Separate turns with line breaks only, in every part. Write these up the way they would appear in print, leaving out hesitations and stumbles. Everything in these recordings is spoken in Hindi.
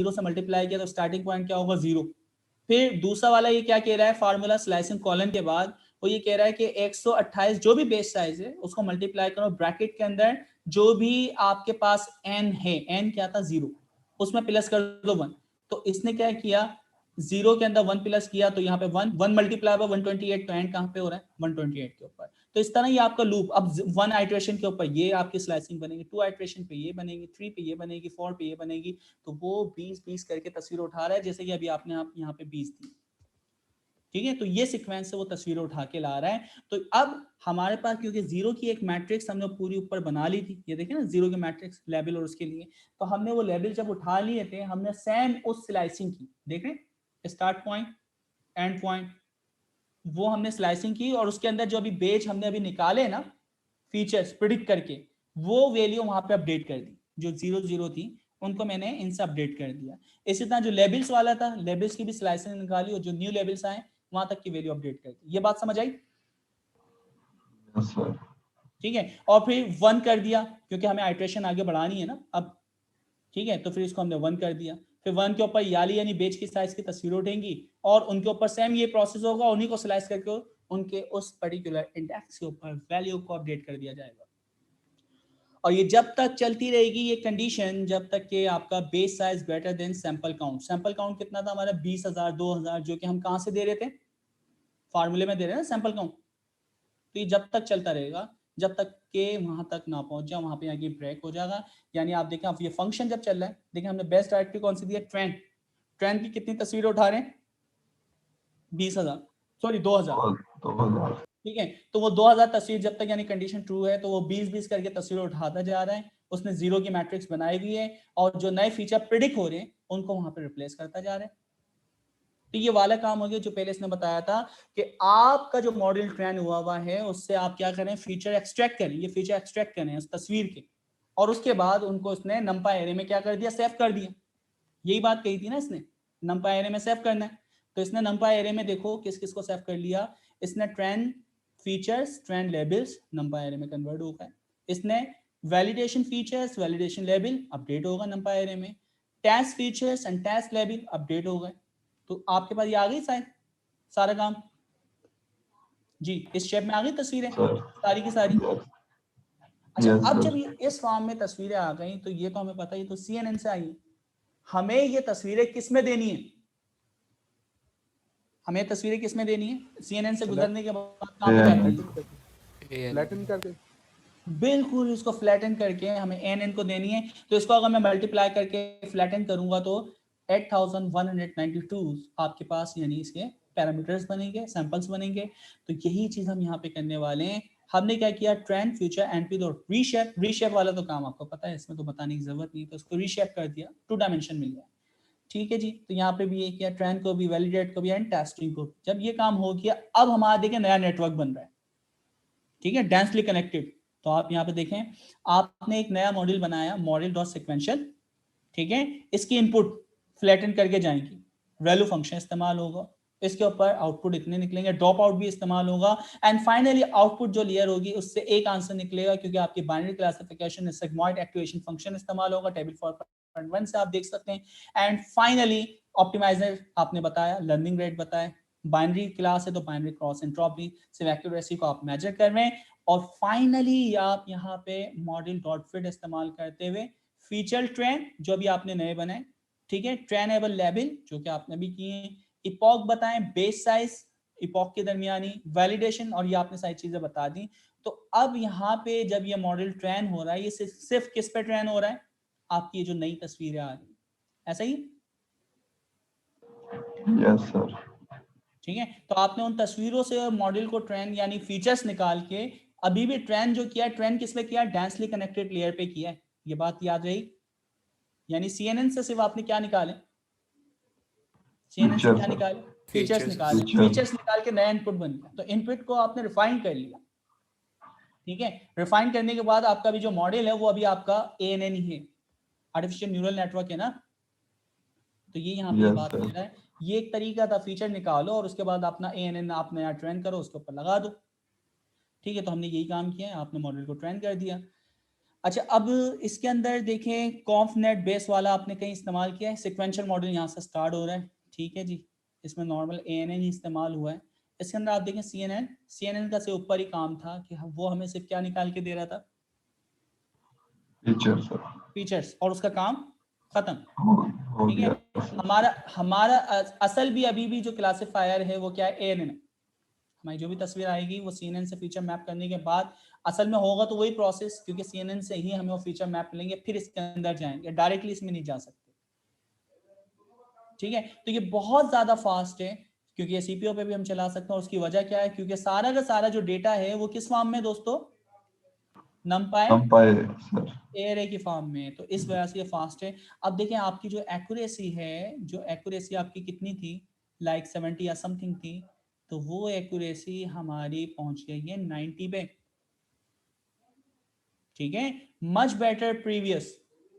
जीरो से मल्टीप्लाई किया तो स्टार्टिंग पॉइंट क्या होगा 0। फिर दूसरा वाला ये क्या कह रहा है, फार्मूला स्लाइसिंग कॉलन के बाद वो ये कह रहा है कि 128 जो भी बेस साइज है उसको मल्टीप्लाई करो ब्रैकेट के अंदर जो भी आपके पास n है, n क्या था 0, उसमें प्लस कर दो 1। तो इसने क्या किया, 0 के अंदर 1 प्लस किया तो यहाँ पे 1 मल्टीप्लाई बाय 128, तो एंड कहाँ पे हो रहा है 128 के ऊपर। तो इस तरह ये आपका लूप, अब 1 आइट्रेशन के ऊपर ये आपकी स्लाइसिंग बनेगी, 2 आइट्रेशन पे ये बनेगी, 3 पे ये बनेगी, 4 पे ये बनेगी। तो वो 20 करके तस्वीर उठा रहा है, जैसे कि अभी आपने आप यहाँ पे 20 दी। ठीक है, तो ये सीक्वेंस से वो तस्वीरें उठा के ला रहा है। तो अब हमारे पास क्योंकि जीरो की एक मैट्रिक्स हमने पूरी ऊपर बना ली थी, ये देखिए ना जीरो की मैट्रिक्स लेबल और उसके लिए, तो हमने वो लेबल जब उठा लिए थे हमने सेम उस स्लाइसिंग की, देखें स्टार्ट पॉइंट एंड पॉइंट, वो हमने स्लाइसिंग की और उसके अंदर जो अभी बेच हमने अभी निकाले ना फीचर्स प्रिडिक्ट करके, वो वैल्यू वहां पे अपडेट कर दी, जो 0 थी उनको मैंने इनसे अपडेट कर दिया। इसी तरह जो लेबल्स वाला था, लेबल्स की भी स्लाइसिंग निकाली और जो न्यू लेबल्स आए वहां तक की वैल्यू अपडेट कर दी। ये बात समझ आई? ठीक है, और फिर 1 कर दिया क्योंकि हमें आइट्रेशन आगे बढ़ानी है ना अब। ठीक है, तो फिर इसको हमने 1 कर दिया, फिर 1 के ऊपर यानी बेच की साइज की तस्वीर उठेंगी और उनके ऊपर सेम ये प्रोसेस होगा, उन्हीं को स्लाइस करके उनके उस पर्टिकुलर इंडेक्स के ऊपर वैल्यू को अपडेट कर दिया जाएगा। और ये जब तक चलती रहेगी ये कंडीशन, जब तक कि आपका base size greater than sample count. Sample count कितना था हमारा 20,000 2000, जो कि हम कहां से दे रहे थे, फार्मूले में दे रहे हैं ना सैंपल काउंट। तो ये जब तक चलता रहेगा जब तक के वहां तक ना पहुंच जाए, वहां पे आगे ब्रेक हो जाएगा। यानी आप देखें, आप ये फंक्शन जब चल रहा है, देखें हमने बेस्ट डायरेक्टरी कौन सी दी है, ट्रेंड। ट्रेंड की कितनी तस्वीरें उठा रहे हैं 20,000, सॉरी 2,000। ठीक है, तो वो 2000 तस्वीर जब तक यानी कंडीशन ट्रू है तो वो 20 करके तस्वीरें उठाता जा रहा है। उसने जीरो की मैट्रिक्स बनाई हुई है और जो नए फीचर प्रिडिक्ट हो रहे हैं उनको वहां पे रिप्लेस करता जा रहा है। तो ये वाला काम हो गया जो पहले इसने बताया था कि आपका जो मॉडल ट्रेन हुआ है उससे आप क्या करें, फीचर एक्सट्रैक्ट करें, ये फीचर एक्सट्रैक्ट करें उस तस्वीर के, और उसके बाद उनको उसने नंपाई एरे में क्या कर दिया, सेव कर दिया। यही बात कही थी ना इसने, नंपाई एरे में सेव करना है। तो इसने नंपाई एरे में देखो किस किस को सेव कर लिया, इसने trained features trained labels NumPy array में कन्वर्ट हो गए। इसने validation features validation label update होगा नंपाई एरे में, test features and test label update हो गए। तो आपके पास ये आ गई शायद सारा काम जी, इस शेप में आ गई तस्वीरें सारी की सारी। अच्छा, अब जब ये इस फॉर्म में तस्वीरें आ गई तो ये तो हमें पता है, ये तो CNN से आई है। हमें ये तस्वीरें किस में देनी है, हमें तस्वीरें किस में देनी है, CNN से गुजरने के बाद कहां पे जाती है,
फ्लैटन करके,
बिल्कुल इसको फ्लैटन करके हमें NN को देनी है। तो इसको अगर मैं मल्टीप्लाई करके फ्लैटन करूंगा तो 8192 आपके पास यानी इसके पैरामीटर्स बनेंगे, सैंपल्स बनेंगे। तो यही चीज हम यहाँ पे करने वाले हैं। हमने क्या किया, ट्रेंड फ्यूचर एनपी दो रीशेप, रीशेप वाला तो काम आपको पता है, इसमें तो बताने की जरूरत नहीं, तो उसको रीशेप कर दिया, 2 डायमेंशन मिल गया। ठीक है जी, तो यहाँ पे भी ये किया, ट्रेंड को भी, वैलिडेट को भी एंड टेस्टिंग को। जब ये काम हो गया अब हमारा देखिए नया नेटवर्क बन रहा है। ठीक है, डेंसली कनेक्टेड। तो आप यहाँ पे देखें, आपने एक नया मॉड्यूल बनाया, मॉडल डॉट सिक्वेंशियल। ठीक है, इसकी इनपुट फ्लैटन करके जाएंगी, वैल्यू फंक्शन इस्तेमाल होगा, इसके ऊपर आउटपुट इतने निकलेंगे, ड्रॉप आउट भी इस्तेमाल होगा, एंड फाइनली आउटपुट जो लेयर होगी उससे एक आंसर निकलेगा, क्योंकि आपकी बाइनरी क्लासिफिकेशन में सिग्मॉइड एक्टिवेशन फंक्शन इस्तेमाल होगा, टेबल 4.1 से आप देख सकते हैं। एंड फाइनली ऑप्टिमाइजर आपने बताया, लर्निंग रेट बताया, बाइनरी क्लास है तो बाइनरी क्रॉस एंट्रोपी सिर्फ एक्यूरेसी को आप मेजर कर रहे हैं, और फाइनली आप यहाँ पे मॉडल डॉट फिट इस्तेमाल करते हुए फीचर ट्रेन जो भी आपने नए बनाए, ठीक है, ट्रेनेबल लेबल जो कि आपने भी किए, इपॉक बताएं, बेस साइज इपॉक के दरमियानी, वैलिडेशन, और ये आपने सारी चीजें बता दी। तो अब यहाँ पे जब ये मॉडल ट्रेन हो रहा है, ये सिर्फ किस पे ट्रेन हो रहा है, आपकी ये जो नई तस्वीरें आ रही, ऐसा ही?
Yes sir.
ठीक है, तो आपने उन तस्वीरों से मॉडल को ट्रेन यानी फीचर्स निकाल के अभी भी ट्रेन जो किया, ट्रेन किस पे किया, डेंसली कनेक्टेड लेयर पे किया है, ये बात याद रही। यानी CNN से सिर्फ आपने क्या निकाले, CNN से क्या निकाले, फीचर्स निकाले, फीचर्स निकाल के नया इनपुट बन गया। तो इनपुट को आपने रिफाइन कर लिया। ठीक है, रिफाइन करने के बाद आपका भी जो मॉडल है वो अभी आपका ANN ही है, आर्टिफिशियल न्यूरल नेटवर्क है ना। तो ये यहाँ पे बात कर रहा है, ये एक तरीका था, फीचर निकालो और उसके बाद अपना ANN आप नया ट्रेन करो, उसके ऊपर लगा दो। ठीक है, तो हमने यही काम किया है, आपने मॉडल को ट्रेन कर दिया। अच्छा, अब इसके अंदर देखें कॉन्फनेट बेस वाला आपने कहीं इस्तेमाल किया है? सिक्वेंशियल मॉडल यहाँ से स्टार्ट हो रहा है, ठीक है जी, इसमें नॉर्मल ANN ही इस्तेमाल हुआ है। इसके अंदर आप देखें CNN का से ऊपर ही काम था कि वो हमें सिर्फ क्या निकाल के दे रहा था? फीचर्स, और उसका काम खत्म,
हो
ठीक
गया।
है। हमारा हमारा असल भी अभी भी जो क्लासिफायर है वो क्या है? ANN। हमारी जो भी तस्वीर आएगी वो CNN से फीचर मैप करने के बाद असल में होगा तो वही प्रोसेस, क्योंकि CNN से ही हमें वो फीचर मैप मिलेंगे, फिर इसके अंदर जाएंगे, डायरेक्टली इसमें नहीं जा सकते, ठीक है। तो ये बहुत ज्यादा फास्ट है, क्योंकि ये CPU पे भी हम चला सकते हैं। और उसकी वजह क्या है? क्योंकि सारा का सारा जो डेटा है वो किस फॉर्म में दोस्तों?
NumPy sir.
एरे की फॉर्म में, तो इस वजह से ये फास्ट है। अब देखें आपकी जो एक्यूरेसी है, जो एक्यूरेसी आपकी कितनी थी, लाइक 70 या समथिंग थी, तो वो एक्यूरेसी हमारी पहुंच गई है 90 पे, ठीक है। मच बेटर प्रीवियस,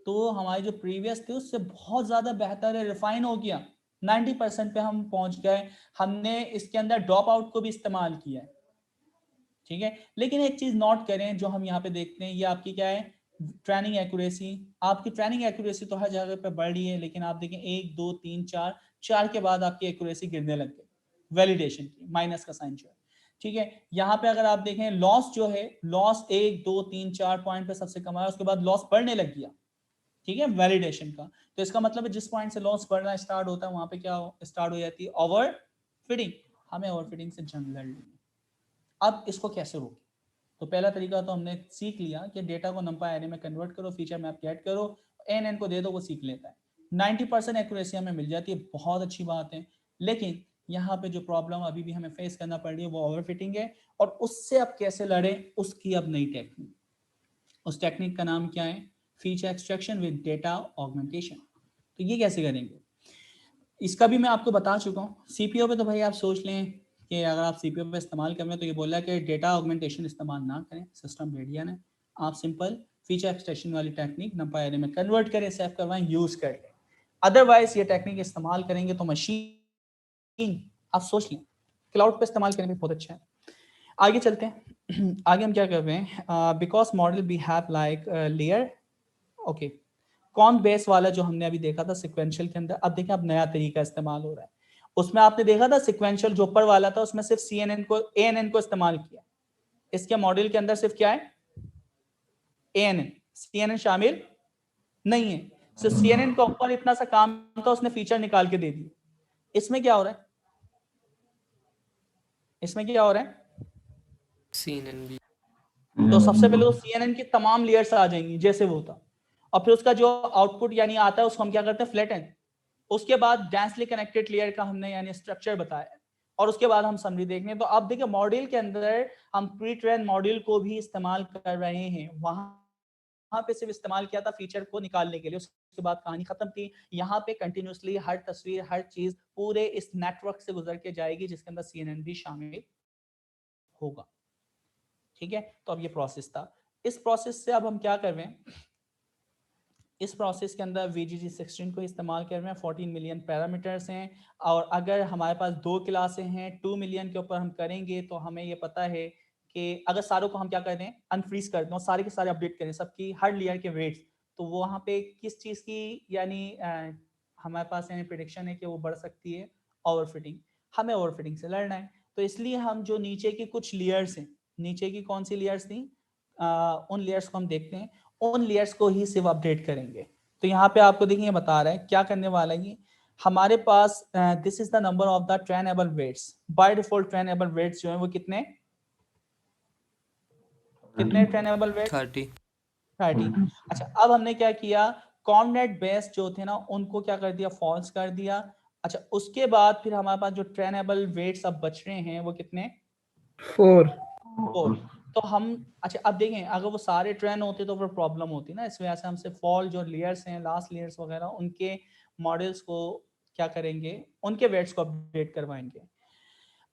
तो हमारी जो प्रीवियस थी उससे बहुत ज्यादा बेहतर है, रिफाइन हो गया, 90% पे हम पहुंच गए। हमने इसके अंदर ड्रॉप आउट को भी इस्तेमाल किया है, ठीक है। लेकिन एक चीज नोट करें, जो हम यहाँ पे देखते हैं, ये आपकी क्या है? Training accuracy. आपकी ट्रेनिंग एक्यूरेसी तो हर जगह पे बढ़ रही है, लेकिन आप देखें 1 2 3 4, 4 के बाद आपकी एक्यूरेसी गिरने लग गई, वैलिडेशन की माइनस का साइन जो है, ठीक है। यहाँ पे अगर आप देखें लॉस जो है, लॉस 1 2 3 4 पॉइंट पे सबसे कम आया, उसके बाद लॉस बढ़ने लग गया, ठीक है, वैलिडेशन का। तो इसका मतलब है जिस पॉइंट से लॉस बढ़ना स्टार्ट होता है वहां पे क्या स्टार्ट हो जाती है? Over fitting. हमें ओवर फिटिंग से जंग लड़ ली। अब इसको कैसे रोकें? तो पहला तरीका तो हमने सीख लिया कि डेटा को नंपाई एरे में कन्वर्ट करो, फीचर मैप गेट करो, एन को दे दो, वो सीख लेता है। 90% एक्यूरेसी हमें मिल जाती है, बहुत अच्छी बात है। लेकिन यहाँ पे जो प्रॉब्लम अभी भी हमें फेस करना पड़ रही है वो ओवरफिटिंग है, और उससे अब कैसे लड़े, उसकी अब नई टेक्निक। उस टेक्निक का नाम क्या है? Feature extraction with data augmentation. तो ये कैसे करेंगे, इसका भी मैं आपको बता चुका हूँ। सीपीओ पे तो भाई आप सोच लें कि अगर आप सीपीओ पे इस्तेमाल कर रहे हैं तो ये बोल रहा है कि डेटा ऑगमेंटेशन इस्तेमाल ना करें, सिस्टम रेडियन है। आप सिंपल फीचर एक्सट्रैक्शन वाली टेक्निक नंपाई एरे में कन्वर्ट करें, सेव करवाएं, यूज कर लें। अदरवाइज ये टेक्निक इस्तेमाल करेंगे तो मशीन, आप सोच लें, क्लाउड पे इस्तेमाल करने में बहुत अच्छा है। आगे चलते हैं। आगे हम क्या कर रहे हैं? Because model be have like layer, okay. कौन बेस वाला जो हमने अभी देखा था सिक्वेंशियल के अंदर, अब देखिए अब नया तरीका इस्तेमाल हो रहा है। उसमें आपने देखा था सिक्वेंशियल जो ऊपर वाला था उसमें सिर्फ CNN को ANN को इस्तेमाल किया। इसके मॉड्यूल के अंदर सिर्फ क्या है? ANN, CNN शामिल नहीं है। सिर्फ CNN का ऊपर इतना सा काम था, उसने फीचर निकाल के दे दिया। इसमें क्या हो रहा है? इसमें क्या हो रहा है?
CNN भी।
तो सबसे पहले तो CNN की तमाम लेयर्स आ जाएंगी जैसे वो था, और फिर उसका जो आउटपुट यानी आता है उसको हम क्या करते हैं? Flat and. उसके बाद डेंसली कनेक्टेड लेयर का हमने यानी स्ट्रक्चर बताया, और उसके बाद हम समरी देखने। तो अब देखिए मॉड्यूल के अंदर हम प्री ट्रेन मॉड्यूल को भी इस्तेमाल कर रहे हैं। वहां पे सिर्फ इस्तेमाल किया था फीचर को निकालने के लिए, उसके बाद कहानी खत्म थी। यहाँ पे कंटिन्यूसली हर तस्वीर, हर चीज पूरे इस नेटवर्क से गुजर के जाएगी जिसके अंदर CNN भी शामिल होगा, ठीक है। तो अब ये प्रोसेस था। इस प्रोसेस से अब हम क्या कर रहे हैं? इस प्रोसेस के अंदर VGG16 को इस्तेमाल कर रहे हैं। 14 मिलियन पैरामीटर्स हैं, और अगर हमारे पास 2 क्लासें हैं, 2 मिलियन के ऊपर हम करेंगे तो हमें ये पता है कि अगर सारों को हम क्या कर दें? अनफ्रीज कर दें और सारे के सारे अपडेट करें, सबकी हर लेयर के वेट्स, तो वो वहाँ पे किस चीज़ की यानी हमारे पास यानी प्रिडिक्शन है कि वो बढ़ सकती है? ओवरफिटिंग। हमें ओवरफिटिंग से लड़ना है, तो इसलिए हम जो नीचे की कुछ लेयर्स हैं, नीचे की कौन सी लेयर्स थी, उन लेयर्स को हम देखते हैं, उन लेयर्स को ही सिर्फ अपडेट करेंगे। तो यहाँ पे आपको देखिए बता रहा है क्या करने वाला है। हमारे पास this is the number of the trainable weights. By default trainable weights जो है वो कितने ट्रेनेबल वेट्स? 30। अच्छा, अब हमने क्या किया? कॉर्डिनेट बेस जो थे ना उनको क्या कर दिया? फॉल्स कर दिया। अच्छा, उसके बाद फिर हमारे पास जो ट्रेनेबल वेट्स अब बच रहे हैं वो कितने?
4।
तो हम अच्छा अब देखें, अगर वो सारे ट्रेन होते तो फिर प्रॉब्लम होती ना, इस वजह से हमसे फॉल जो लेयर्स हैं, लास्ट लेयर्स वगैरह, उनके मॉडल्स को क्या करेंगे? उनके वेट्स को अपडेट करवाएंगे।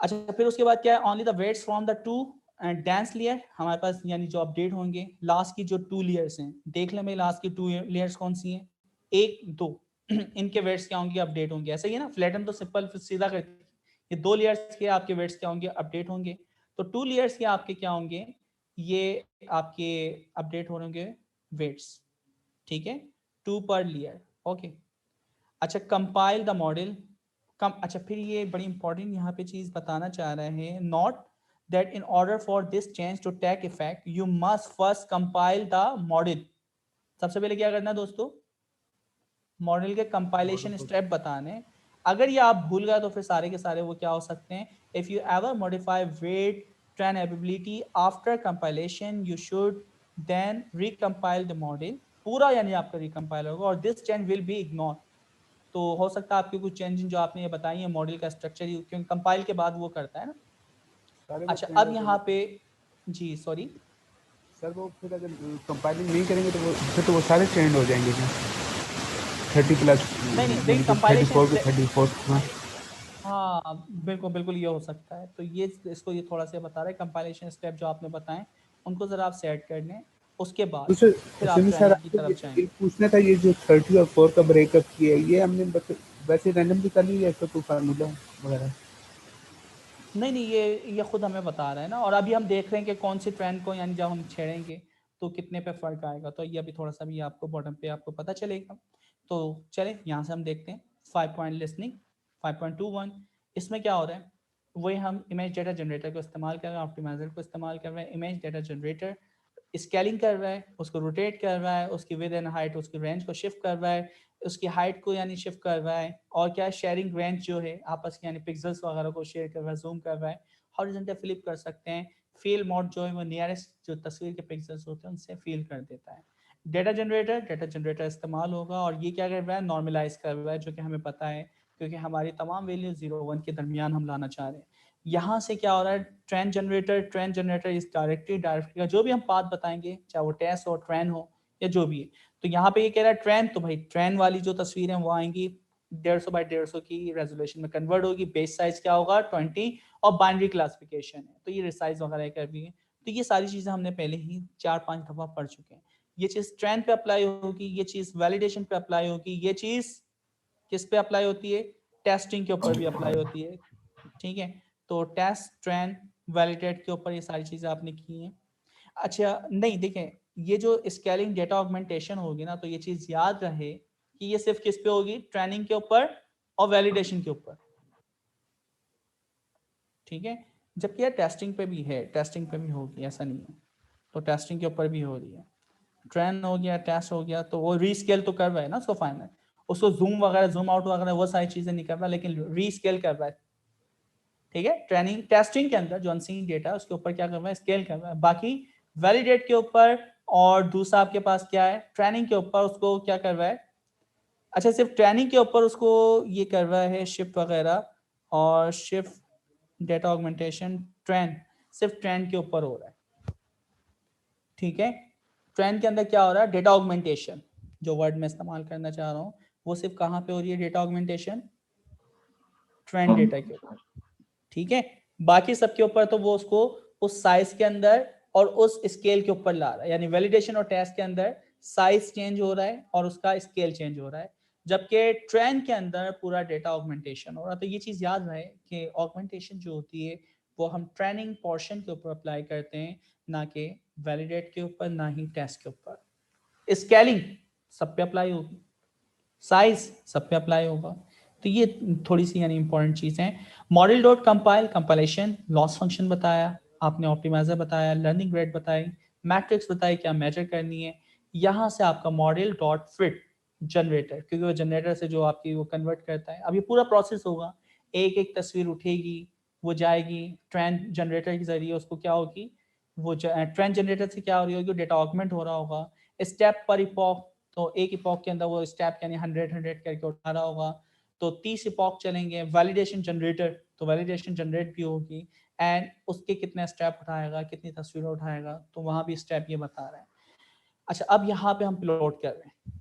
अच्छा, फिर उसके बाद क्या है? Only the weights from the 2 dense layer हमारे पास यानी जो अपडेट होंगे। लास्ट की जो 2 लेयर्स हैं, देख लें भाई लास्ट की 2 लेयर्स कौन सी हैं? 1 2 इनके वेट्स क्या होंगे? अपडेट होंगे। ऐसा ही है ना, फ्लैटन तो सिंपल सीधा कर, ये 2 लेयर्स के आपके वेट्स क्या होंगे? अपडेट होंगे। तो 2 लेयर्स के आपके क्या होंगे? ये आपके अपडेट होंगे वेट्स, ठीक है, 2 पर लेयर, ओके। अच्छा, कंपाइल द मॉडल, अच्छा फिर ये बड़ी इंपॉर्टेंट यहाँ पे चीज बताना चाह रहे हैं, not that in order for this change to take effect you must first compile the model. सबसे पहले क्या करना है दोस्तों, मॉडल के कंपाइलेशन स्टेप बताने। अगर ये आप भूल गए तो फिर सारे के सारे वो क्या हो सकते हैं, if you ever modify weight trainability after compilation you should then recompile the model, पूरा यानी आपका रिकम्पाइल होगा, और this change will be ignore. तो हो सकता है आपके कुछ चेंज जो आपने ये बताई है मॉडल का स्ट्रक्चर, क्योंकि कंपाइल के बाद वो करता है ना। अच्छा अब यहाँ पे जी सॉरी
सर, वो फिर अगर कंपाइलिंग नहीं करेंगे तो वो फिर तो वो सारे ट्रेंड हो जाएंगे क्या 30 प्लस
नहीं देखिए कंपाइलेशन
34 के 34 में?
हाँ बिल्कुल बिल्कुल ये हो सकता है। तो ये इसको ये थोड़ा सा बता रहे हैं, कंपाइलेशन स्टेप जो आपने बताएं उनको जरा आप सेट कर लें, उसके बाद
तो
फिर आप
सर
ट्रेनिंग की
आपको
तरफ जाएंगे।
ये पूछना था, ये जो 30 और 4 का ब्रेकअप किया है ये हमने वैसे रैंडमली कर लिया, इसका कोई फार्मूला वगैरह?
नहीं ये खुद हमें बता रहा है ना, और अभी हम देख रहे हैं कि कौन सी ट्रेंड को यानी जब हम छेड़ेंगे तो कितने पे फर्क आएगा, तो ये अभी थोड़ा सा भी आपको बॉटम पे आपको पता चलेगा। तो चले यहाँ से हम देखते हैं 5 पॉइंट लिसनिंग 5.21। इसमें क्या हो रहा है, वही हम इमेज डेटा जनरेटर को इस्तेमाल कर रहे हैं, ऑप्टिमाइजर को इस्तेमाल कर रहे हैं। इमेज डेटा जनरेटर स्केलिंग कर रहा है, उसको रोटेट कर रहा है, उसकी विद एंड हाइट उसकी रेंज को शिफ्ट कर रहा है, उसकी हाइट को यानी शिफ्ट कर रहा है, और क्या शेयरिंग रेंज जो है आपस की यानी पिक्सल्स वगैरह को शेयर कर रहा है, जूम कर रहा है, हॉरिजॉन्टल फ्लिप कर सकते हैं। फील मोड जो है वो नियरेस्ट जो तस्वीर के पिक्सल्स होते हैं उनसे फील कर देता है। डेटा जनरेटर इस्तेमाल होगा, और ये क्या कर रहा है, नॉर्मलाइज कर रहा है, जो कि हमें पता है क्योंकि हमारी तमाम वैल्यू 0-1 के दरमियान हम लाना चाह रहे हैं। यहाँ से क्या हो रहा है, ट्रेंड जनरेटर इस डायरेक्टरी का जो भी हम पाथ बताएंगे, चाहे वो टेस्ट हो ट्रेंड हो या जो भी है। तो यहाँ पे ये कह रहा है ट्रेंड, तो भाई ट्रेंड वाली जो तस्वीर है वो आएंगी 150 बाई 150 की रेजोल्यूशन में कन्वर्ट होगी। बेस साइज क्या होगा 20, और बाइनरी क्लासिफिकेशन है तो ये रिसाइज वगैरह कर भी है। तो ये सारी चीजें हमने पहले ही 4-5 दफा पढ़ चुके हैं। ये चीज ट्रेंड पे अप्लाई होगी, ये चीज वैलिडेशन पे अप्लाई होगी, ये चीज किस पे अप्लाई होती है, टेस्टिंग के ऊपर भी अप्लाई होती है, ठीक है। तो टेस्ट ट्रेंड वैलिडेट के ऊपर ये सारी चीजें आपने की हैं। अच्छा नहीं देखें, ये जो स्केलिंग डेटा ऑगमेंटेशन होगी ना, तो ये चीज याद रहे कि ये सिर्फ किस पे होगी, ट्रेनिंग के ऊपर और वैलिडेशन के ऊपर, ठीक है। जबकि यार टेस्टिंग पे भी है, टेस्टिंग पे भी होगी, ऐसा नहीं है। तो टेस्टिंग के ऊपर भी हो रही है, ट्रेन हो गया टेस्ट हो गया, तो वो रीस्केल तो कर रहा है ना उसको, फाइनल उसको जूम वगैरह जूम आउट वगैरह वो सारी चीजें नहीं कर रहा, लेकिन रीस्केल कर रहा है, ठीक है। ट्रेनिंग टेस्टिंग के अंदर जो अनसीन डेटा है उसके ऊपर क्या कर रहा है, स्केल कर रहा है। बाकी वैलिडेट के ऊपर, और दूसरा आपके पास क्या है, ट्रेनिंग के ऊपर उसको क्या कर रहा है, अच्छा सिर्फ ट्रेनिंग के ऊपर उसको ये कर रहा है शिफ्ट वगैरह, और शिफ्ट डेटा ऑगमेंटेशन ट्रेंड सिर्फ ट्रेंड के ऊपर हो रहा है, ठीक है। ट्रेंड के अंदर क्या हो रहा है, डेटा ऑगमेंटेशन जो वर्ड में इस्तेमाल करना चाह रहा हूँ वो सिर्फ कहाँ पे हो रही है, डेटा ऑगमेंटेशन ट्रेंड डेटा के ऊपर, ठीक है। बाकी सबके ऊपर तो वो उसको उस साइज के अंदर और उस स्केल के ऊपर ला रहा है, यानी वैलिडेशन और टेस्ट के अंदर साइज चेंज हो रहा है और उसका स्केल चेंज हो रहा है, जबकि ट्रेंड के अंदर पूरा डेटा ऑगमेंटेशन हो रहा है। तो ये चीज याद रहे कि ऑगमेंटेशन जो होती है वो हम ट्रेनिंग पोर्शन के ऊपर अप्लाई करते हैं, ना कि वैलिडेट के ऊपर, ना ही टेस्ट के ऊपर। स्केलिंग सब पे अप्लाई होगी, साइज सब पे अप्लाई होगा। तो ये थोड़ी सी यानी इंपॉर्टेंट चीज है। Model dot compile, compilation, loss function बताया आपने, ऑप्टिमाइजर बताया, लर्निंग रेट बताई, मैट्रिक्स बताई क्या मेजर करनी है। यहाँ से आपका मॉडल डॉट फिट जनरेटर, क्योंकि वो जनरेटर से जो आपकी वो कन्वर्ट करता है। अब ये पूरा प्रोसेस होगा, एक एक तस्वीर उठेगी, वो जाएगी ट्रेंड जनरेटर के जरिए, उसको क्या होगी, वो ट्रेंड जनरेटर से क्या हो रही होगी, डेटा ऑगमेंट हो रहा होगा स्टेप पर इपॉक। तो एक इपॉक के अंदर वो स्टेप यानी 100 करके उठा रहा होगा, तो 30 इपॉक चलेंगे। वैलिडेशन जनरेटर, तो वैलिडेशन जनरेट भी होगी, एंड उसके कितने स्टेप उठाएगा, कितनी तस्वीरें उठाएगा, तो वहां भी स्टेप ये बता रहे हैं। अच्छा अब यहाँ पे हम प्लॉट कर रहे हैं,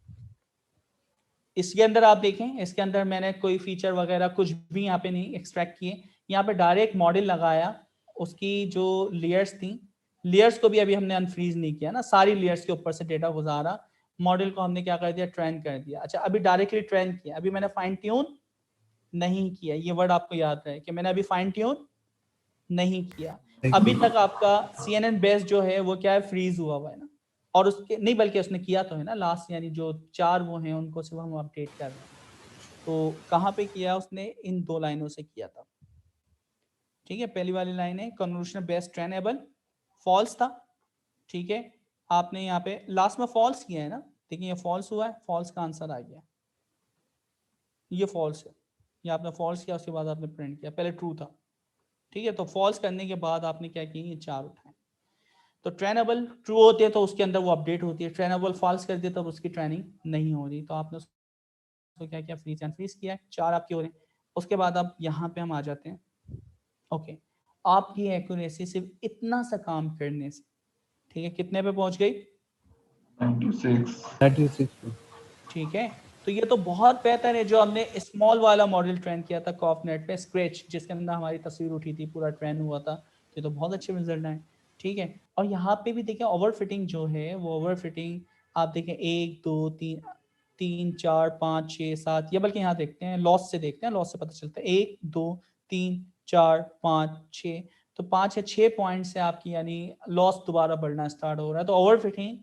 इसके अंदर आप देखें, इसके अंदर मैंने कोई फीचर वगैरह कुछ भी यहाँ पे नहीं एक्सट्रैक्ट किए, यहाँ पे डायरेक्ट मॉडल लगाया, उसकी जो लेयर्स थी, लेयर्स को भी अभी हमने अनफ्रीज नहीं किया ना, सारी लेयर्स के ऊपर से डेटा गुजारा, मॉडल को हमने क्या कर दिया, ट्रेन कर दिया। अच्छा अभी डायरेक्टली ट्रेन किया, अभी मैंने फाइन ट्यून नहीं किया, ये वर्ड आपको याद रहे कि मैंने अभी फाइन ट्यून नहीं किया। अभी तक आपका CNN बेस जो है वो क्या है, फ्रीज हुआ हुआ है ना, और उसके नहीं, बल्कि उसने किया तो है ना लास्ट, यानी जो 4 वो हैं उनको सिर्फ हम अपडेट कर रहे हैं। तो कहाँ पे किया उसने? इन 2 लाइनों से किया था। ठीक है, पहली वाली लाइन है कन्वोल्यूशन बेस्ड ट्रेनेबल, फॉल्स था। ठीक है, आपने यहाँ पे लास्ट में फॉल्स किया है ना, देखिए ये फॉल्स हुआ है, फॉल्स का आंसर आ गया, ये फॉल्स है, ये आपने फॉल्स किया, उसके बाद आपने प्रिंट किया, पहले ट्रू था। ठीक है, तो फॉल्स करने के बाद आपने क्या किया, ये 4 उठाए। तो ट्रेनेबल ट्रू होते हैं तो उसके अंदर वो अपडेट होती है, ट्रेनेबल फॉल्स कर दिया तब उसकी ट्रेनिंग नहीं हो रही, तो आपने उसको क्या किया, फ्रीज एंड फ्रीज किया, 4 आपके हो रहे हैं। उसके बाद अब यहाँ पे हम आ जाते हैं। ओके, आपकी एक्यूरेसी सिर्फ इतना सा काम करने से, ठीक है, कितने पे पहुंच गई?
96।
ठीक है, तो ये तो बहुत बेहतर है जो हमने स्मॉल वाला मॉडल ट्रेन किया था कॉफनेट पे, स्क्रैच जिसके अंदर हमारी तस्वीर उठी थी, पूरा ट्रेन हुआ था, तो ये तो बहुत अच्छे रिजल्ट आए। ठीक है, और यहाँ पे भी देखें ओवर फिटिंग जो है, वो ओवर फिटिंग आप देखें 1 2 3 3 4 5 6 7, या बल्कि यहाँ देखते हैं लॉस से, देखते हैं लॉस से पता चलता है 1 2 3 4 5 6, तो 5 या 6 पॉइंट से आपकी यानी लॉस दोबारा बढ़ना स्टार्ट हो रहा है। तो ओवर फिटिंग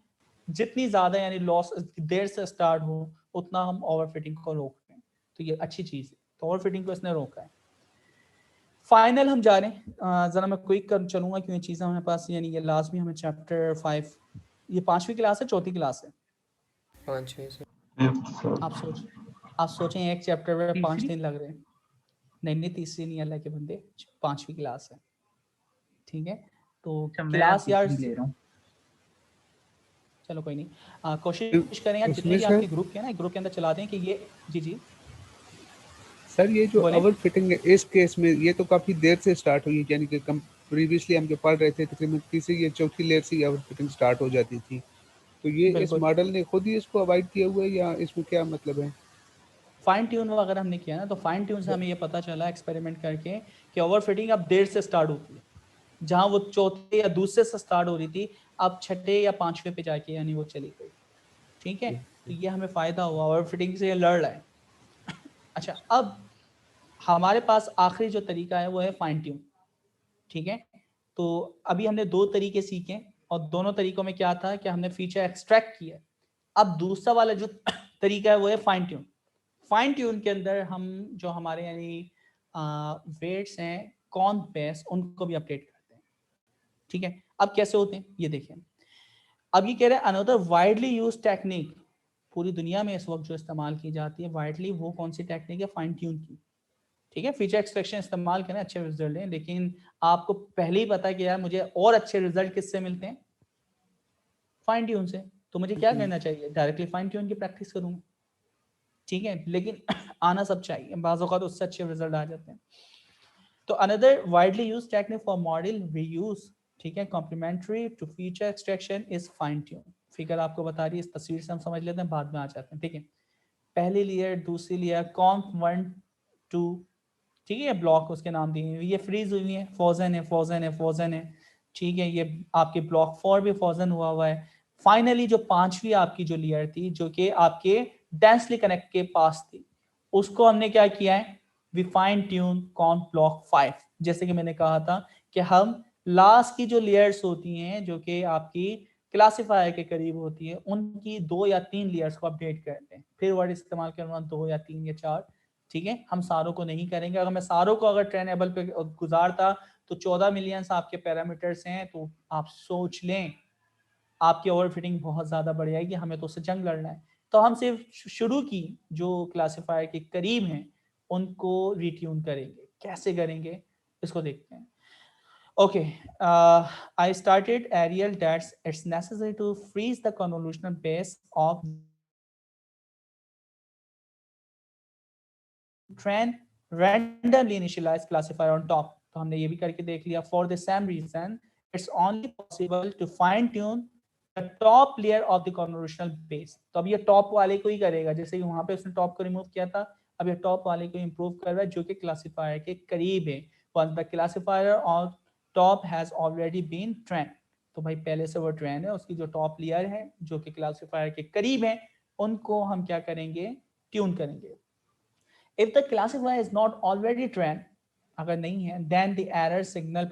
जितनी ज्यादा यानी लॉस देर से स्टार्ट हो, उतना हम ओवरफिटिंग को रोक रहे हैं, तो ये अच्छी चीज है, तो ओवरफिटिंग को इसने रोका है। फाइनल हम जा रहे हैं, जरा मैं क्विक कर चलूंगा क्योंकि चीजें हमारे पास, यानी ये लाजमी हमें चैप्टर 5, ये 5वीं क्लास है, 4थी क्लास है?
5वें से।
आप सोचें एक चैप्टर में 5
तीसरी?
दिन लग रहे हैं। नहीं नहीं, तीसरी नहीं, अल्लाह के बंदे, 5वीं क्लास है। ठीक है, तो
अच्छा, मैं
क्लास यार,
तीसरी ले रहा हूँ।
चलो कोई नहीं, कोशिश करें यार जितने
उसमें
भी
सर
आपके ग्रुप के ना, ग्रुप के अंदर चला दें कि ये, जी जी
सर ये जो
बोले।
ओवर फिटिंग है इस केस में ये तो काफी देर से स्टार्ट हुई, यानी कि प्रीवियसली हम जो पढ़ रहे थे तकरीबन तीसरी या चौथी लेयर से ओवर फिटिंग स्टार्ट हो जाती थी, तो ये इस
बिल्कुल,
मॉडल ने खुद ही इसको अवॉइड किया हुआ है या इसमें क्या मतलब है?
फाइन ट्यून अगर हमने किया ना, तो फाइन ट्यून से हमें ये पता चला एक्सपेरिमेंट करके कि ओवर फिटिंग अब देर से स्टार्ट होती है, जहां वो चौथे या दूसरे से स्टार्ट हो रही थी, अब छठे या 5वें पे जाके यानी वो चली गई। ठीक है, तो ये हमें फायदा हुआ, ओवर फिटिंग से ये लड़ रहा है। अच्छा, अब हमारे पास आखिरी जो तरीका है वो है फाइन ट्यून। ठीक है, तो अभी हमने 2 तरीके सीखे, और दोनों तरीकों में क्या था कि हमने फीचर एक्सट्रैक्ट किया। अब दूसरा वाला जो तरीका है वो है फाइन ट्यून। फाइन ट्यून के अंदर हम जो हमारे यानी वेट्स हैं कॉन बेस, उनको भी अपडेट करते हैं। ठीक है, अब कैसे होते हैं ये देखें। अब ये कह रहे हैं अनदर वाइडली यूज टेक्निक, पूरी दुनिया में इस वक्त जो इस्तेमाल की जाती है वाइडली, वो कौन सी टेक्निक है? फाइन ट्यून की। ठीक है, फीचर एक्सट्रैक्शन इस्तेमाल करें, अच्छे रिजल्ट हैं, लेकिन आपको पहले ही पता है कि यार मुझे और अच्छे रिजल्ट किससे मिलते हैं? फाइन ट्यून से। तो मुझे क्या करना चाहिए? डायरेक्टली फाइन ट्यून की प्रैक्टिस करूंगा। ठीक है, लेकिन आना सब चाहिए, बाज़ औक़ात उससे अच्छे रिजल्ट आ जाते हैं। तो another widely use technique for model reuse, ठीक है, complementary to feature extraction is fine tune. Figure आपको बता रही है, इस तस्वीर से हम समझ लेते हैं, बाद में आ जाते हैं। ठीक है, पहली लेयर, दूसरी लेयर, कॉम्प 1 2, ठीक है, ब्लॉक उसके नाम दिए हुए, ये फ्रीज हुई है, फोजन है, फोजन है, फोजन है। ठीक है, ये आपके ब्लॉक 4 भी फोजन हुआ हुआ है। फाइनली जो 5वीं आपकी जो लेयर थी, जो कि आपके डेंसली कनेक्ट के पास थी, उसको हमने क्या किया है? We fine tune con block 5। जैसे कि मैंने कहा था कि हम लास्ट की जो लेयर्स होती हैं, जो कि आपकी क्लासिफायर के करीब होती है, उनकी 2 या 3 लेयर्स को अपडेट करते हैं। फिर वर्ड इस्तेमाल करना 2 या 3 या 4। ठीक है, हम सारों को नहीं करेंगे। अगर मैं सारों को अगर ट्रेनेबल पे गुजारता तो 14 मिलियन आपके पैरामीटर्स हैं, तो आप सोच लें आपकी ओवरफिटिंग बहुत ज्यादा बढ़ जाएगी, हमें तो उससे जंग लड़ना है। तो हम सिर्फ शुरू की जो क्लासिफायर के करीब हैं उनको रिट्यून करेंगे। कैसे करेंगे इसको देखते हैं। Okay, I started aerial that's it's necessary to freeze the convolutional base of train randomly initialized classifier on top। तो हमने ये भी करके देख लिया। For the same reason it's only possible to fine tune the top layer of the convolutional base। तो अब ये टॉप वाले को ही करेगा, जैसे कि वहां पे उसने टॉप को रिमूव किया था, अब ये टॉप वाले को इंप्रूव कर रहा है जो कि क्लासिफायर के करीब है। Once the classifier on top has already been trained, तो भाई पहले से वो ट्रेन है, उसकी जो टॉप लेयर है जो कि क्लासिफायर के करीब है, उनको हम क्या करेंगे? ट्यून करेंगे। If the classifier is not already trained, अगर नहीं है, then the error signal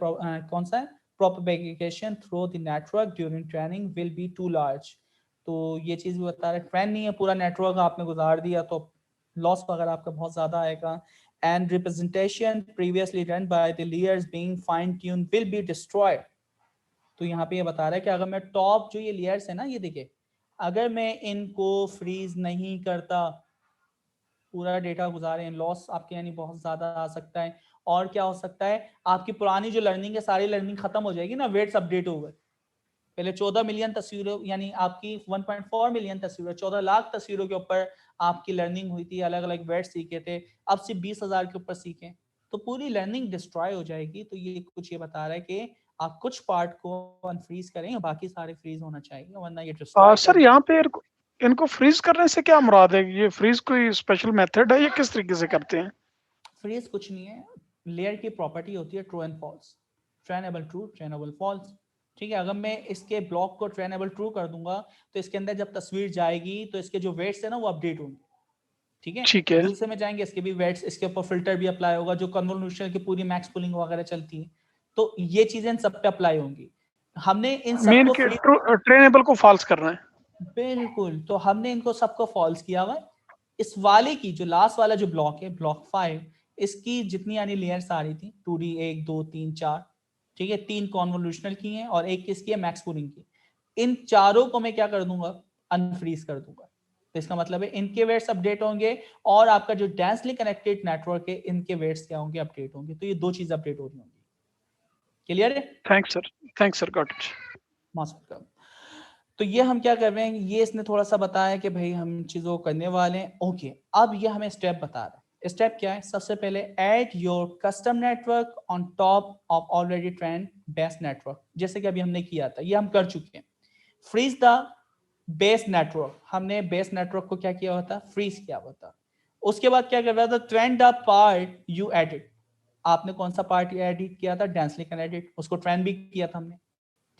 कौन सा है? propagation through the network during training will be too large. तो ये चीज भी बता रहा है, ट्रेन नहीं है, पूरा नेटवर्क आपने गुजार दिया तो लॉस वगैरह आपका बहुत ज्यादा आएगा. And representation previously run by the layers being fine tuned will be destroyed. तो यहाँ पे ये बता रहा है कि अगर मैं टॉप जो ये लेयर्स है ना, ये देखिए, अगर मैं इनको फ्रीज नहीं करता, पूरा डेटा गुजारे, लॉस आपके यानी बहुत ज्यादा आ सकता है. और क्या हो सकता है, आपकी पुरानी जो लर्निंग है सारी लर्निंग खत्म हो जाएगी ना, वेट्स अपडेट हो गए. पहले 14 मिलियन तस्वीरों यानी आपकी 1.4 मिलियन तस्वीरों, 14 लाख तस्वीरों के ऊपर आपकी लर्निंग हुई थी, अलग अलग वेट सीखे थे, अब सिर्फ 20,000 के ऊपर सीखे, तो पूरी लर्निंग डिस्ट्रॉय हो जाएगी. तो ये कुछ ये बता रहा है कि आप कुछ पार्ट को अनफ्रीज करें, बाकी सारे फ्रीज होना चाहिए, वरना ये डिस्ट्रॉय
सर यहाँ पे इनको फ्रीज करने से क्या मुराद है? ये फ्रीज कोई स्पेशल मेथड है या किस तरीके से करते हैं?
फ्रीज कुछ नहीं है, लेयर की प्रॉपर्टी होती है true and false, trainable true, trainable false. ठीक है, अगर मैं इसके ब्लॉक को ट्रेनेबल ट्रू कर दूंगा तो इसके अंदर जब तस्वीर जाएगी तो इसके जो वेट्स है ना वो अपडेट होंगे. ठीक है,
ठीक है,
दूसरे में जाएंगे, इसके भी वेट्स, इसके ऊपर फिल्टर भी अप्लाई होगा, जो कन्वोल्यूशन की पूरी मैक्स पुलिंग वगैरह चलती है, तो ये चीजें सब पे अप्लाई होंगी. हमने इन
मेन
सबको
के ट्रेनेबल को फॉल्स करना है.
बिल्कुल, तो हमने इनको सबको फॉल्स किया हुआ है. इस वाले की जो लास्ट वाला जो ब्लॉक है, ब्लॉक 5, इसकी जितनी यानी लेयर्स आ रही थी 2D 1 2 3 4, ठीक है, 3 कॉन्वोल्यूशनल की हैं और एक किसकी है, मैक्स पुलिंग की. इन चारों को मैं क्या कर दूंगा, अनफ्रीज कर दूंगा. तो इसका मतलब है इनके वेट्स अपडेट होंगे और आपका जो डेंसली कनेक्टेड नेटवर्क है इनके वेट्स क्या होंगे, अपडेट होंगे. तो ये दो चीज अपडेट हो रही होंगी. क्लियर है?
Thanks sir, got it.
Most welcome. तो ये हम क्या कर रहे हैं, ये इसने थोड़ा सा बताया कि भाई हम चीजों को करने वाले हैं. ओके, अब ये हमें स्टेप बता रहा है. स्टेप क्या है, सबसे पहले add your custom network on top of already trend base network, जैसे कि अभी हमने किया था, ये हम कर चुके हैं. फ्रीज द बेस नेटवर्क, हमने बेस नेटवर्क को क्या किया हुआ था, फ्रीज किया हुआ था. उसके बाद क्या कर रहा था, trend the part you edit, आपने कौन सा पार्ट एडिट किया था, डेंसली कनेक्टेड, उसको ट्रेंड भी किया था हमने.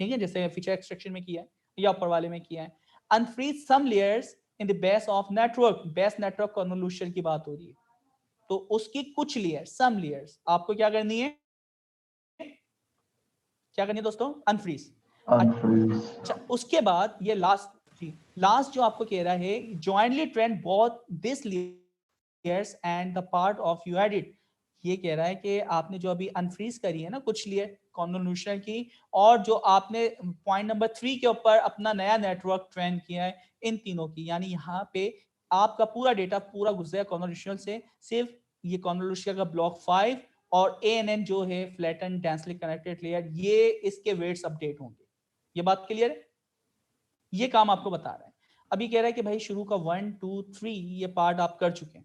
ठीक है, जैसे फीचर एक्सट्रैक्शन में किया है या ऊपर वाले में किया है. Unfreeze some layers in the base of network, base network convolution की बात हो रही है, तो उसकी कुछ लेयर, सम लेयर्स आपको क्या करनी है, क्या करनी है दोस्तों, अनफ्रीज. अच्छा, उसके बाद ये लास्ट जो आपको कह रहा है, jointly trend both this layers and the part of you edit. ये कह रहा है कि आपने जो अभी अनफ्रीज करी है ना कुछ लेयर कॉन्वोल्यूशन की, और जो आपने पॉइंट नंबर 3 के ऊपर अपना नया नेटवर्क ट्रेन किया है, इन तीनों की, यानी यहाँ पे आपका पूरा डेटा पूरा गुजरा कॉन्वोल्यूशन से, सिर्फ ये कॉन्वोल्यूशन का ब्लॉक 5 और ANN जो है फ्लैटन डेंसली कनेक्टेड लेयर, ये इसके वेट्स अपडेट होंगे. ये बात क्लियर है? ये काम आपको बता रहा है. अभी कह रहा है कि भाई शुरू का 1 2 3 ये पार्ट आप कर चुके हैं.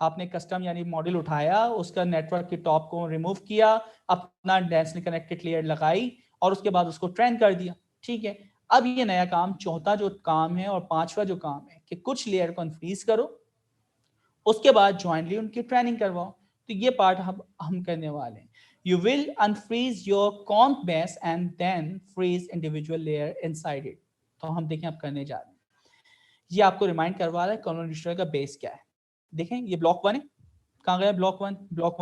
आपने कस्टम यानी मॉडल उठाया, उसका नेटवर्क के टॉप को रिमूव किया, अपना डेंसली कनेक्टेड लेयर लगाई और उसके बाद उसको ट्रेन कर दिया. ठीक है, अब ये नया काम, चौथा जो काम है और पांचवा जो काम है कि कुछ लेयर को अनफ्रीज करो, उसके बाद ज्वाइंटली उनकी ट्रेनिंग करवाओ. तो ये पार्ट हम करने वाले हैं. You will unfreeze your conf base and then freeze individual layer inside it. तो हम देखें अब करने जा रहे हैं. ये आपको रिमाइंड करवा रहा है कॉन्वोल्यूशन का बेस क्या है. देखें ये ब्लॉक 1 है, कहाँ गया ब्लॉक 1, ब्लॉक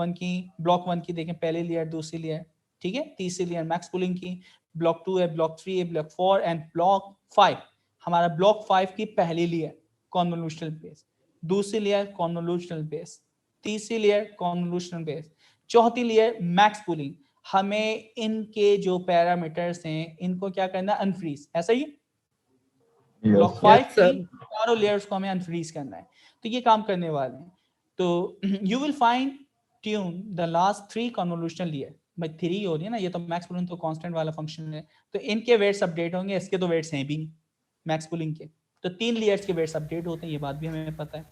1 की देखें पहली लेयर, दूसरी लेयर, ठीक है, तीसरी लेयर मैक्स पुलिंग की, ब्लॉक 2 है, ब्लॉक 3 है, ब्लॉक 4 एंड ब्लॉक 5. हमारा ब्लॉक 5 की पहली लेयर कॉन्वोल्यूशनल बेस, दूसरी लेयर कॉन्वोल्यूशनल बेस, तीसरी लेयर कॉन्वोल्यूशनल बेस, चौथी लेयर मैक्स पुलिंग. हमें इनके जो पैरामीटर्स हैं इनको क्या करना, अनफ्रीज. ऐसा ही ब्लॉक 5 की चारों लेयर्स को हमें अनफ्रीज करना है. तो ये काम करने वाले हैं. तो you will find tune the last 3 convolutional layer. भाई 3 हो रही है ना, ये तो मैक्स पुलिंग तो कांस्टेंट वाला फंक्शन है, तो इनके वेट्स अपडेट होंगे, इसके तो वेट्स हैं भी नहीं मैक्स पुलिंग के, तो 3 लेयर्स के वेट्स अपडेट होते हैं, ये बात भी हमें पता है.